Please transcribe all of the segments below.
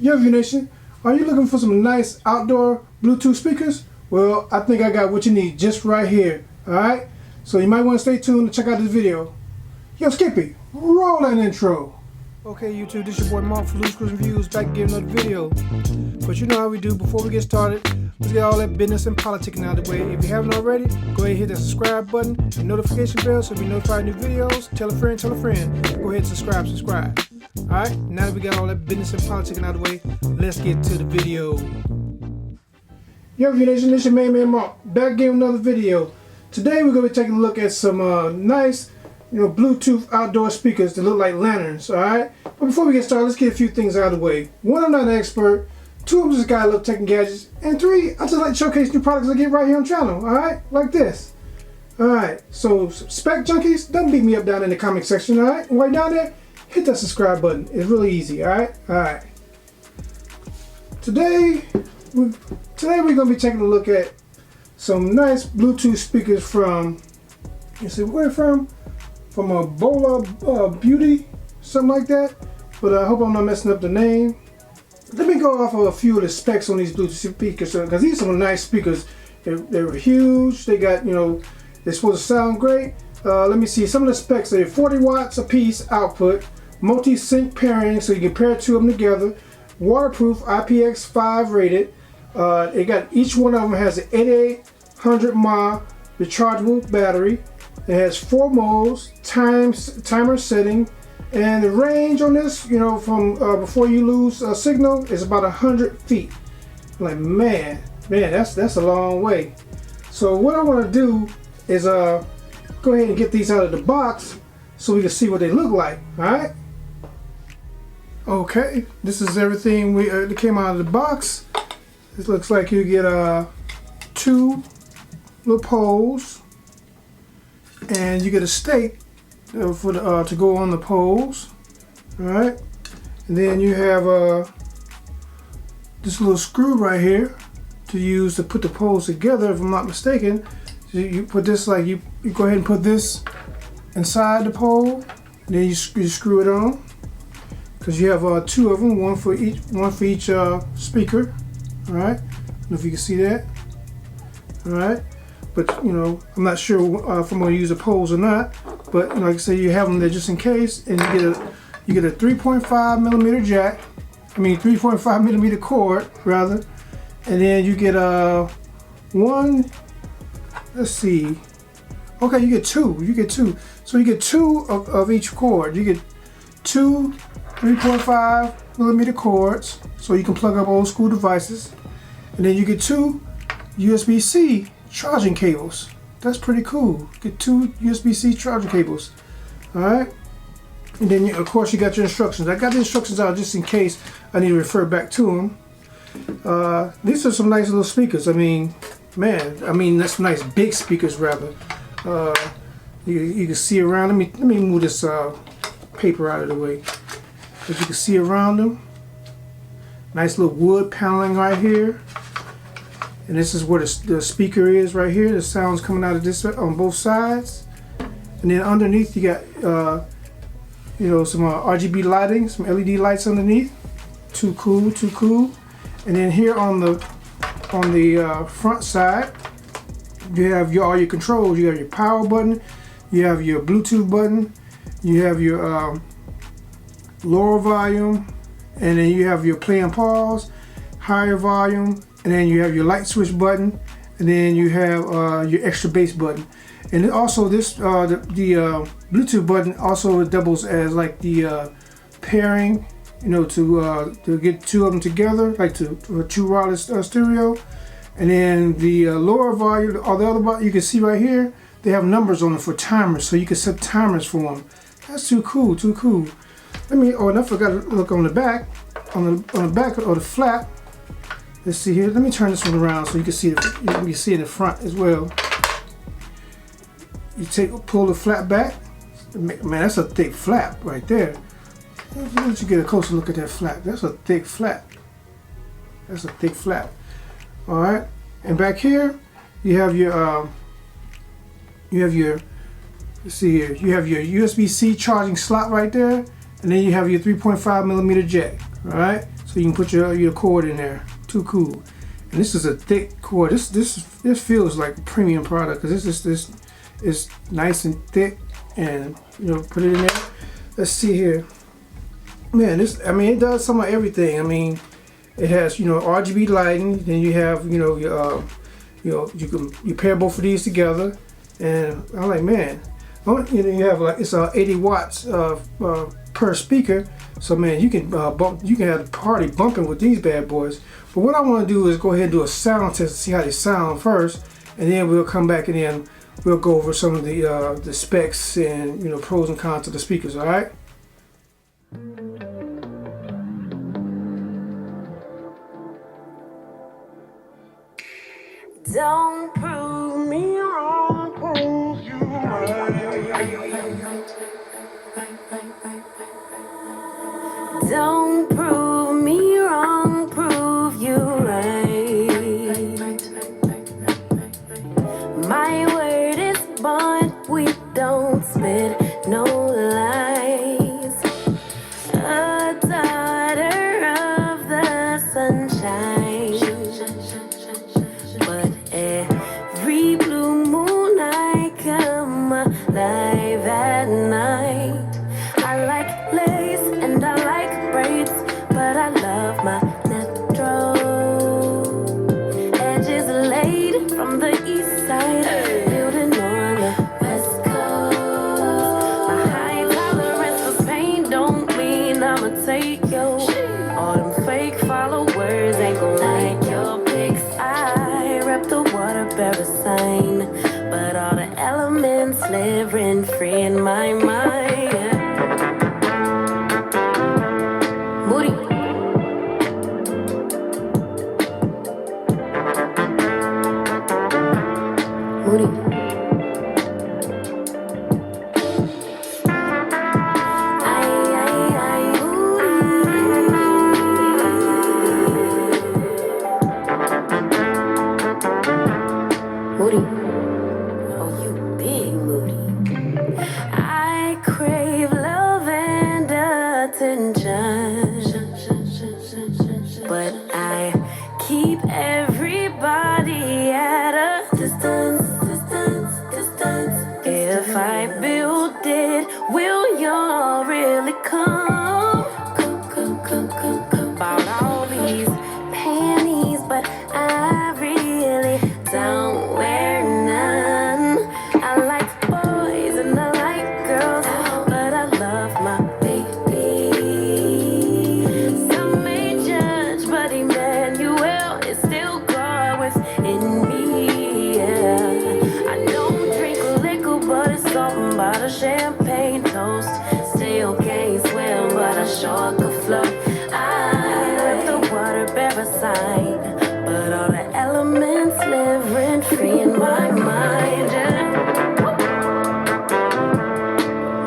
UNBOX Nation, are you looking for some nice outdoor Bluetooth speakers? Well, I think I got what you need just right here. Alright? So you might want to stay tuned to check out this video. Yo, Skippy, roll that intro. Okay, YouTube, this is your boy Mark for Loose Screws Reviews, back again another video. But you know how we do. Before we get started, let's get all that business and politicking out of the way. If you haven't already, go ahead and hit that subscribe button and notification bell so you'll be notified of new videos. Tell a friend, tell a friend. Go ahead and subscribe. Alright, now that we got all that business and politicking out of the way, let's get to the video. Yo, Nation, this is your main man Mark, back again with another video. Today we're going to be taking a look at some nice, Bluetooth outdoor speakers that look like lanterns, alright? But before we get started, let's get a few things out of the way. One, I'm not an expert. Two, I'm just a guy who loves tech and gadgets. And three, I just like to showcase new products I get right here on the channel, alright? Like this. Alright, so spec junkies, don't beat me up down in the comment section, alright? And right down there, hit that subscribe button. It's really easy, alright? Alright. Today we're going to be taking a look at some nice Bluetooth speakers from, you see where from? From a BolaButty, something like that. But I hope I'm not messing up the name. Let me go off of a few of the specs on these Bluetooth speakers, because these are some nice speakers. They're huge. They got, they're supposed to sound great. Let me see some of the specs. They're 40 watts a piece output, multi-sync pairing, so you can pair two of them together. Waterproof, IPX5 rated. They got, each one of them has an 8800 mAh rechargeable battery. It has 4 modes, timer setting, and the range on this, from before you lose a signal is about 100 feet. Like, man, that's a long way. So what I want to do is go ahead and get these out of the box so we can see what they look like. All right. Okay, this is everything that came out of the box. This looks like you get 2 little poles, and you get a stake for the, to go on the poles. All right, and then you have this little screw right here to use to put the poles together. If I'm not mistaken, so you put this you go ahead and put this inside the pole, and then you screw it on. Because you have 2 of them, one for each speaker. All right, I don't know if you can see that. All right, but I'm not sure if I'm going to use the poles or not. But like I say, you have them there just in case, and you get a 3.5 millimeter jack. I mean 3.5 millimeter cord rather, and then you get one. Let's see. Okay, you get 2. You get 2. So you get 2 of each cord. You get 2 3.5 millimeter cords, so you can plug up old school devices, and then you get 2 USB-C charging cables. That's pretty cool. Get 2 USB-C charging cables. All right, and then of course you got your instructions. I got the instructions out just in case I need to refer back to them. These are some nice little speakers. I mean, that's some nice big speakers rather. You can see around. Let me move this paper out of the way. As you can see around them, nice little wood paneling right here, and this is where the speaker is right here. The sound's coming out of this on both sides, and then underneath you got some RGB lighting, some LED lights underneath. Too cool. And then here on the front side, you have all your controls. You have your power button, you have your Bluetooth button, you have your lower volume, and then you have your play and pause, higher volume, and then you have your light switch button, and then you have your extra bass button. And then also this the Bluetooth button also doubles as like the pairing, to get 2 of them together, like for 2 wireless stereo. And then the lower volume, or the other button, you can see right here, they have numbers on them for timers, so you can set timers for them. That's too cool. And I forgot to look on the back, on the back of the flap. Let's see here. Let me turn this one around so you can see in the front as well. You pull the flap back. Man, that's a thick flap right there. Let you get a closer look at that flap. That's a thick flap. All right. And back here, you have your let's see here. You have your USB-C charging slot right there. And then you have your 3.5 millimeter jack, all right? so you can put your cord in there. Too cool. And this is a thick cord. This feels like a premium product because this is nice and thick, and put it in there. Let's see here. Man, it does some of everything. I mean, it has RGB lighting. Then you have you pair both of these together, and I'm like, man, you have like it's 80 watts per speaker. So man, you can have the party bumping with these bad boys. But what I want to do is go ahead and do a sound test to see how they sound first, and then we'll come back and then we'll go over some of the specs and pros and cons of the speakers. All right. Don't prove me wrong, prove you right. Don't prove me wrong, prove you right. My word is bond, we don't spit no lies. A daughter of the sunshine, but every blue moon I come alive at night. I like lace and I like braids, but I love my natural edges laid from the east side, building on the west coast. My high tolerance for pain don't mean I'ma take yo. All them fake followers ain't gon' like your pics. I rep the water bearer sign, but all the elements live rent free in my mind. Moody. Moody. Moody. Oh, you big Moody. I crave love and attention, but I keep everybody at a distance. If I build it, will y'all really come? Bought all these panties, but I really don't wear none. I like boys and I like girls, but I love my baby. Some may judge, but Emmanuel is still God within me. Yeah. I don't drink liquor, but it's something about a champagne toast. Still can't swim, but I sure could float. I rip the water bearer sign, but all the elements live rent free in my mind. Yeah.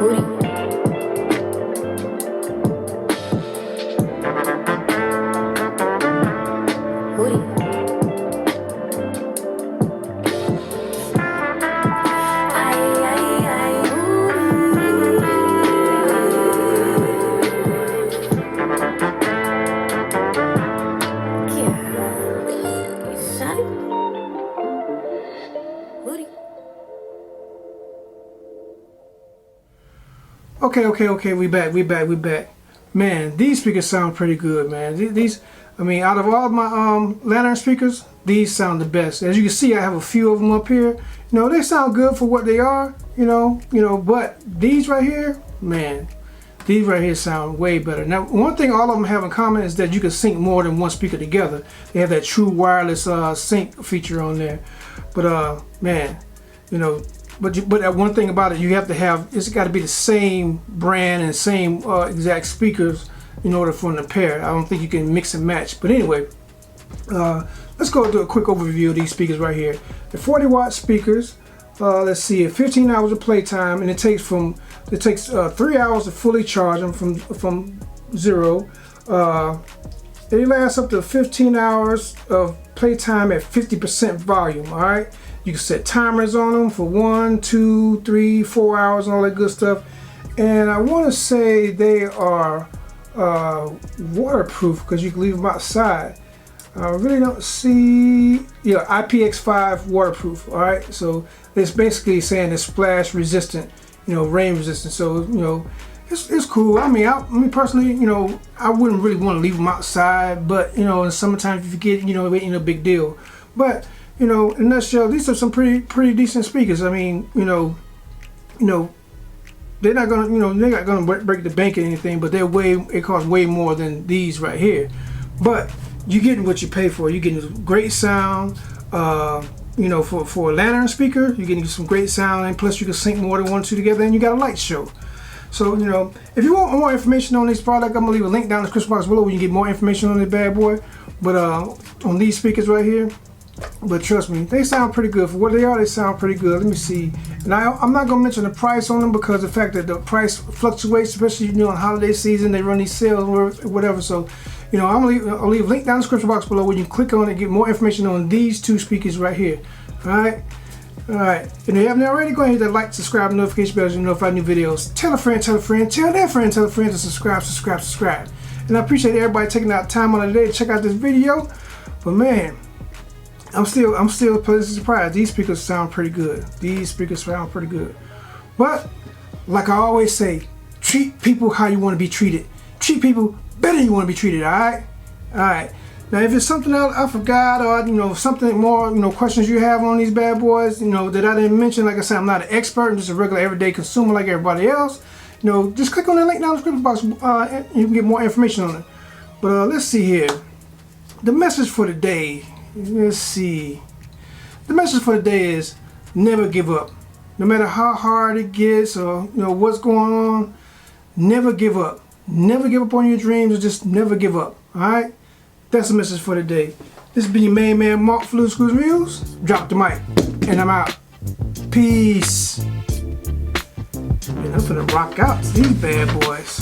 Moody. Moody. Okay, we back. Man, these speakers sound pretty good, man. These, I mean, out of all my Lantern speakers, these sound the best. As you can see, I have a few of them up here. They sound good for what they are, but these right here, man, these right here sound way better. Now, one thing all of them have in common is that you can sync more than one speaker together. They have that true wireless sync feature on there. But man, but one thing about it, you have to have, it's got to be the same brand and same exact speakers in order for them to pair. I don't think you can mix and match. But anyway, let's go do a quick overview of these speakers right here. The 40-watt speakers. Let's see, 15 hours of playtime, and it takes 3 hours to fully charge them from zero. They last up to 15 hours of playtime at 50% volume. All right, you can set timers on them for 1, 2, 3, 4 hours and all that good stuff. And I want to say they are waterproof because you can leave them outside. I really don't see, IPX5 waterproof. All right, so it's basically saying it's splash resistant, rain resistant. So it's cool. I mean, personally, I wouldn't really want to leave them outside, but in summertime if you get, it ain't no big deal. But in a nutshell, these are some pretty decent speakers. I mean, they're not gonna break the bank or anything, but it costs way more than these right here. But you're getting what you pay for. You're getting great sound. For a lantern speaker, you're getting some great sound, and plus you can sync more than one or two together, and you got a light show. So if you want more information on this product, I'm gonna leave a link down in the description box below where you can get more information on this bad boy. But on these speakers right here. But trust me, they sound pretty good. For what they are, they sound pretty good. Let me see. And I'm not gonna mention the price on them because of the fact that the price fluctuates, especially on holiday season. They run these sales or whatever. So, I'll leave a link down in the description box below where you can click on it and get more information on these two speakers right here. All right. And if you haven't already, go ahead and hit that like, subscribe, notification bell so you notify new videos. Tell a friend, tell a friend, tell their friend, tell a friend to subscribe. And I appreciate everybody taking out time on the day to check out this video. But man, I'm still pleasantly surprised. These speakers sound pretty good. But like I always say, treat people how you want to be treated. Treat people better than you want to be treated. All right. Now, if it's something else I forgot, or something more, questions you have on these bad boys, that I didn't mention. Like I said, I'm not an expert. I'm just a regular, everyday consumer like everybody else. Just click on that link down in the description box. And you can get more information on it. But let's see here. The message for the day. Let's see. The message for the day is never give up. No matter how hard it gets or what's going on, never give up. Never give up on your dreams, or just never give up. Alright? That's the message for the day. This has been your main man Mark for L.S.V. Drop the mic. And I'm out. Peace. Man, I'm finna rock out to these bad boys.